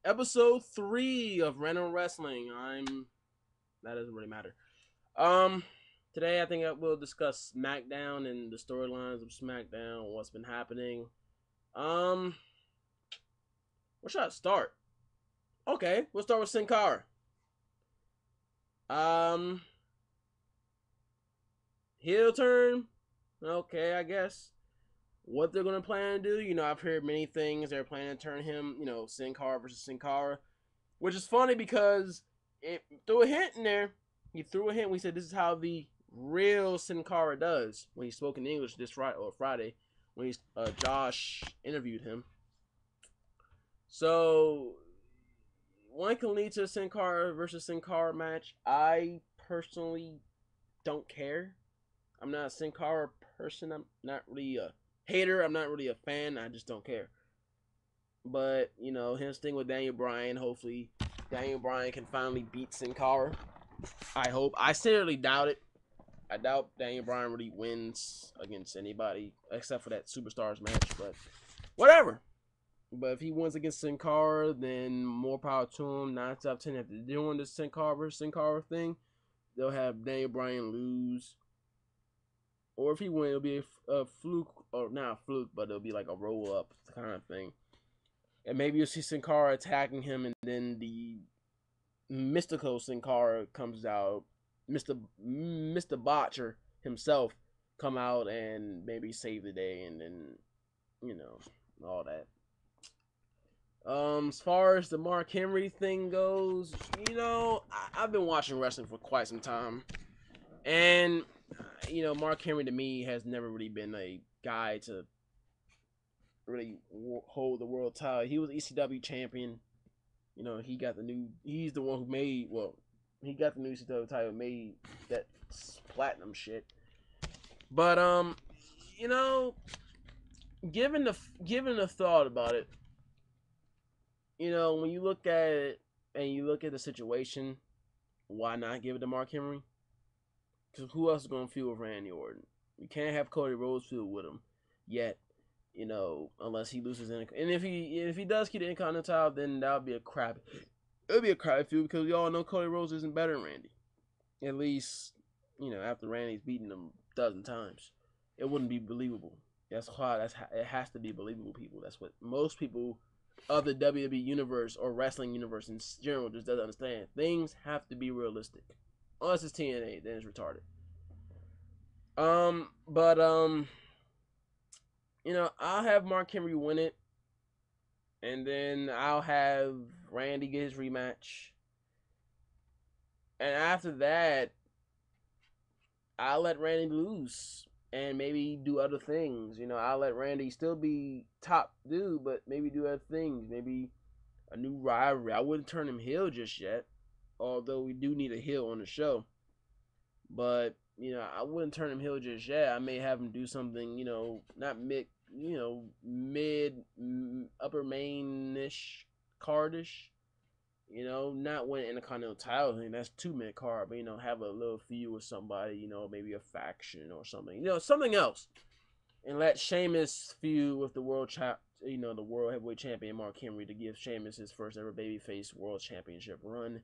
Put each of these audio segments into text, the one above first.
Episode 3 of Random Wrestling. That doesn't really matter. Today I think we'll discuss Smackdown and the storylines of Smackdown, what's been happening. Um, where should I start? Okay, we'll start with Sin Cara. Um, heel turn. Okay, I guess. What they're gonna plan to do, I've heard many things. They're planning to turn him, Sin Cara versus Sin Cara, which is funny because it threw a hint in there. He threw a hint. We said this is how the real Sin Cara does when he spoke in English this Friday when Josh interviewed him. So one can lead to a Sin Cara versus Sin Cara match. I personally don't care. I'm not a Sin Cara person. I'm not really a hater. I'm not really a fan. I just don't care. But, his thing with Daniel Bryan, hopefully Daniel Bryan can finally beat Sin Cara. I hope. I sincerely doubt it. I doubt Daniel Bryan really wins against anybody except for that Superstars match, but whatever. But if he wins against Sin Cara, then more power to him. 9 out of 10, if they're doing the Sin Cara versus Sin Cara thing, they'll have Daniel Bryan lose. Or if he wins, it'll be a fluke, or not a fluke, but it'll be like a roll up kind of thing. And maybe you'll see Sin Cara attacking him, and then the mystical Sin Cara comes out. Mr. Botcher himself come out and maybe save the day, and then, all that. As far as the Mark Henry thing goes, I've been watching wrestling for quite some time. And, Mark Henry to me has never really been a guy to really hold the world title. He was ECW champion. He's the one who made, he got the new ECW title, made that platinum shit. But, given the thought about it, when you look at it and you look at the situation, why not give it to Mark Henry? Because who else is going to feud with Randy Orton? You can't have Cody Rhodes feud with him yet, unless he loses. And if he does keep the Intercontinental title, then that would be a crap. It would be a crap feud because we all know Cody Rhodes isn't better than Randy. At least, after Randy's beaten him a dozen times, it wouldn't be believable. It has to be believable, people. That's what most people of the WWE universe or wrestling universe in general just doesn't understand. Things have to be realistic. Unless it's TNA, then it's retarded. I'll have Mark Henry win it, and then I'll have Randy get his rematch, and after that, I'll let Randy lose and maybe do other things. I'll let Randy still be top dude, but maybe do other things. Maybe a new rivalry. I wouldn't turn him heel just yet, although we do need a heel on the show. But, I wouldn't turn him heel just yet. I may have him do something, not mid, upper main-ish, cardish. Not win Intercontinental title. I mean, that's 2-minute card, but, have a little feud with somebody, maybe a faction or something. Something else. And let Sheamus feud with the the world heavyweight champion Mark Henry to give Sheamus his first ever babyface world championship run.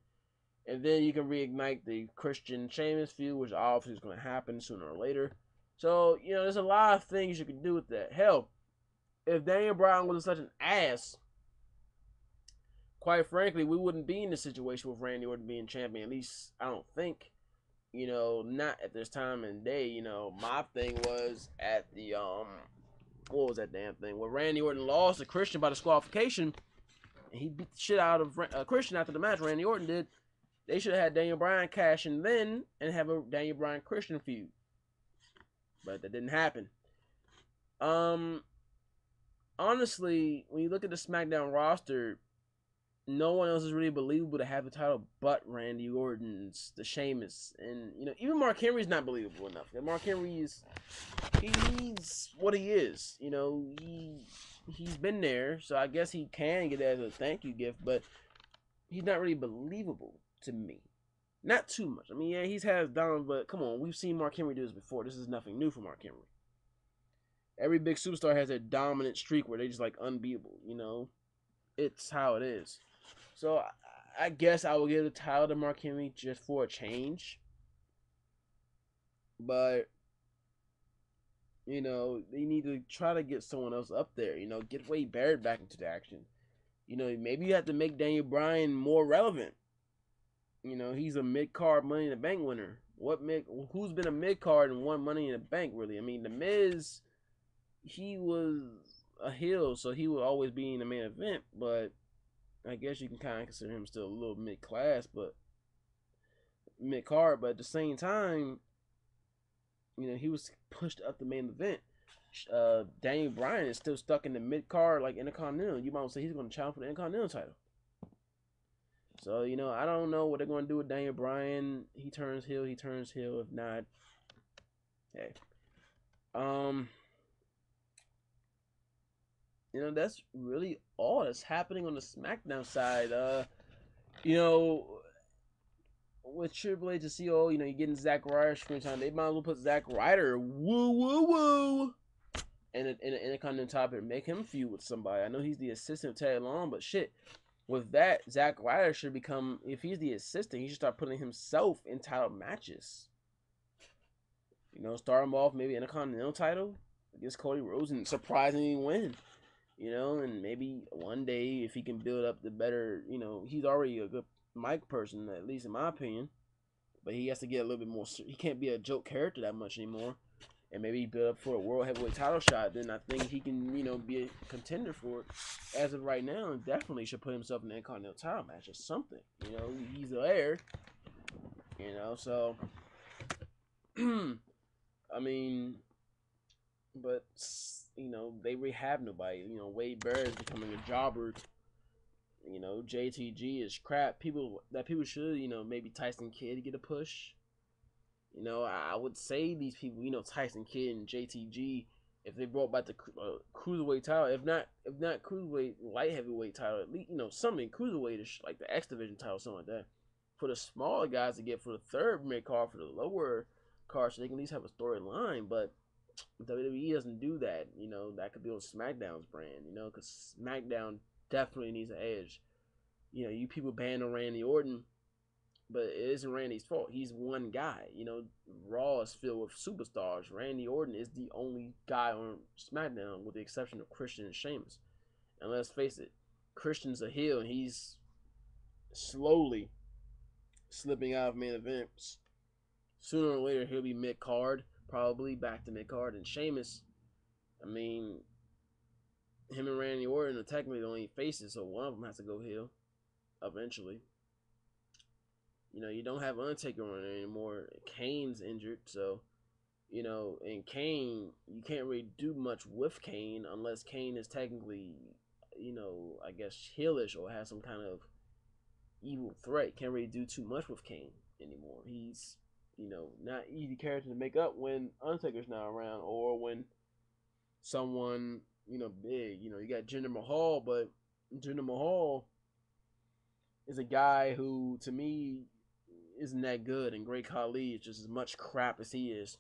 And then you can reignite the Christian Sheamus feud, which obviously is going to happen sooner or later. So, there's a lot of things you can do with that. Hell, if Daniel Bryan wasn't such an ass, quite frankly, we wouldn't be in this situation with Randy Orton being champion. At least, I don't think. Not at this time and day. My thing was at the, what was that damn thing? When Randy Orton lost to Christian by disqualification, and he beat the shit out of Christian after the match, Randy Orton did. They should have had Daniel Bryan cash in then and have a Daniel Bryan Christian feud. But that didn't happen. Honestly, when you look at the SmackDown roster, no one else is really believable to have the title but Randy Orton's, the Sheamus. And, even Mark Henry's not believable enough. Mark Henry he's what he is. He's been there, so I guess he can get it as a thank you gift, but he's not really believable to me. Not too much. I mean, yeah, he's has down, but come on, we've seen Mark Henry do this before. This is nothing new for Mark Henry. Every big superstar has a dominant streak where they just like unbeatable, It's how it is. So I guess I will give the title to Mark Henry just for a change. But they need to try to get someone else up there. Get Wade Barrett back into the action. Maybe you have to make Daniel Bryan more relevant. He's a mid card Money in the Bank winner. Who's been a mid card and won Money in the Bank really? I mean, The Miz, he was a heel, so he would always be in the main event. But I guess you can kind of consider him still a little mid class, but mid card. But at the same time, he was pushed up the main event. Daniel Bryan is still stuck in the mid card, like Intercontinental. You might say he's going to challenge for the Intercontinental title. So, I don't know what they're going to do with Daniel Bryan. He turns heel. If not, hey. That's really all that's happening on the SmackDown side. With Triple H and CO, you're getting Zack Ryder screen time. They might as well put Zack Ryder, woo, in an Intercontinental topic, make him feud with somebody. I know he's the assistant of Teddy Long, but shit. With that, Zack Ryder should become, if he's the assistant, he should start putting himself in title matches. Start him off maybe in a Continental title against Cody Rhodes and surprisingly win. And maybe one day if he can build up the better, he's already a good mic person, at least in my opinion. But he has to get a little bit more, he can't be a joke character that much anymore. And maybe build up for a world heavyweight title shot, then I think he can, be a contender for it. As of right now, definitely should put himself in the Intercontinental title match or something. He's there. So I mean, but they really have nobody. Wade Barrett is becoming a jobber. JTG is crap. People should, maybe Tyson Kidd get a push. I would say these people, Tyson Kidd and JTG, if they brought back the cruiserweight title, if not cruiserweight, light heavyweight title, at least something cruiserweight-ish, like the X Division title, something like that, for the smaller guys to get for the third mid card, for the lower card, so they can at least have a storyline. But WWE doesn't do that. That could be on SmackDown's brand. Because SmackDown definitely needs an edge. You people ban on Randy Orton. But it isn't Randy's fault. He's one guy. Raw is filled with superstars. Randy Orton is the only guy on SmackDown, with the exception of Christian and Sheamus. And let's face it, Christian's a heel, and he's slowly slipping out of main events. Sooner or later, he'll be mid-card, probably back to mid-card. And Sheamus, I mean, him and Randy Orton are technically the only faces, so one of them has to go heel eventually. You don't have Undertaker on it anymore. Kane's injured, so, and Kane, you can't really do much with Kane unless Kane is technically, I guess, heelish or has some kind of evil threat. Can't really do too much with Kane anymore. He's, not easy character to make up when Undertaker's not around, or when someone, big. You got Jinder Mahal, but Jinder Mahal is a guy who, to me, isn't that good, and Great Khali is just as much crap as he is.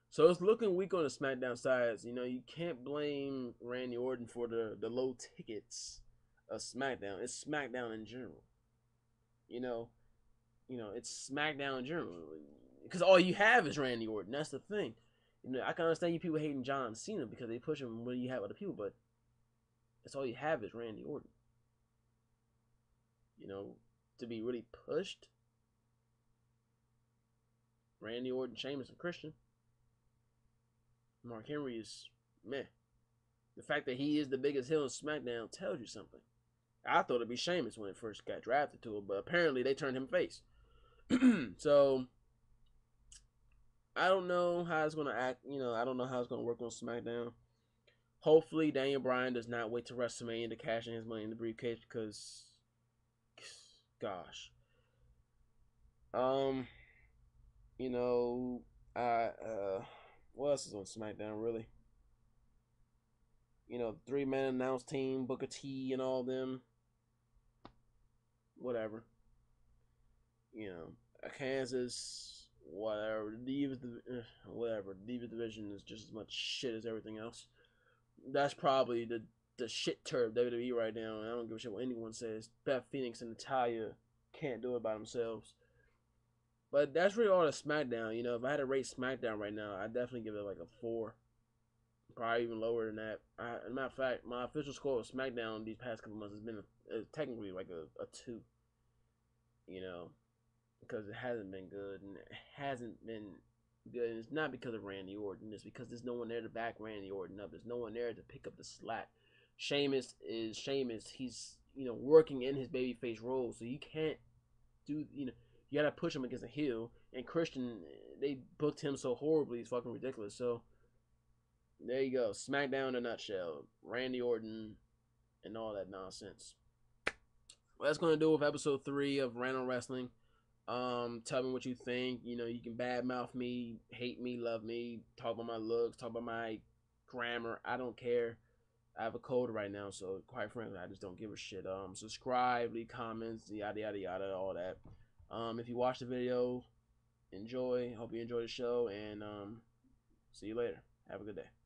So it's looking weak on the SmackDown sides. You can't blame Randy Orton for the low tickets of SmackDown. It's SmackDown in general. It's SmackDown in general. Because all you have is Randy Orton. That's the thing. I can understand you people hating John Cena because they push him when you have other people, but that's all you have is Randy Orton. To be really pushed, Randy Orton, Sheamus, and Christian. Mark Henry is meh. The fact that he is the biggest heel in SmackDown tells you something. I thought it'd be Sheamus when it first got drafted to him, but apparently they turned him face. So I don't know how it's gonna act. I don't know how it's gonna work on SmackDown. Hopefully Daniel Bryan does not wait to WrestleMania to cash in his money in the briefcase, because gosh. What else is on SmackDown, really? 3-man announced team, Booker T and all them. Whatever. Kansas, whatever. Whatever. The Divas division is just as much shit as everything else. That's probably the the shit turd WWE right now, and I don't give a shit what anyone says. Beth Phoenix and Natalya can't do it by themselves. But that's really all the SmackDown. You know, if I had to rate SmackDown right now, I'd definitely give it like a 4. Probably even lower than that. As a matter of fact, my official score of SmackDown these past couple months has been technically like a 2. You know, because it hasn't been good, and it hasn't been good. And it's not because of Randy Orton. It's because there's no one there to back Randy Orton up. There's no one there to pick up the slack. Sheamus is Sheamus. He's working in his babyface role, so you can't do you gotta push him against a heel. And Christian, they booked him so horribly, it's fucking ridiculous. So there you go, SmackDown in a nutshell. Randy Orton and all that nonsense. Well, that's gonna do it with episode 3 of Rant on Wrestling. Tell me what you think. You can badmouth me, hate me, love me, talk about my looks, talk about my grammar. I don't care. I have a cold right now, so quite frankly, I just don't give a shit. Subscribe, leave comments, yada yada yada, all that. If you watch the video, enjoy. Hope you enjoy the show, and see you later. Have a good day.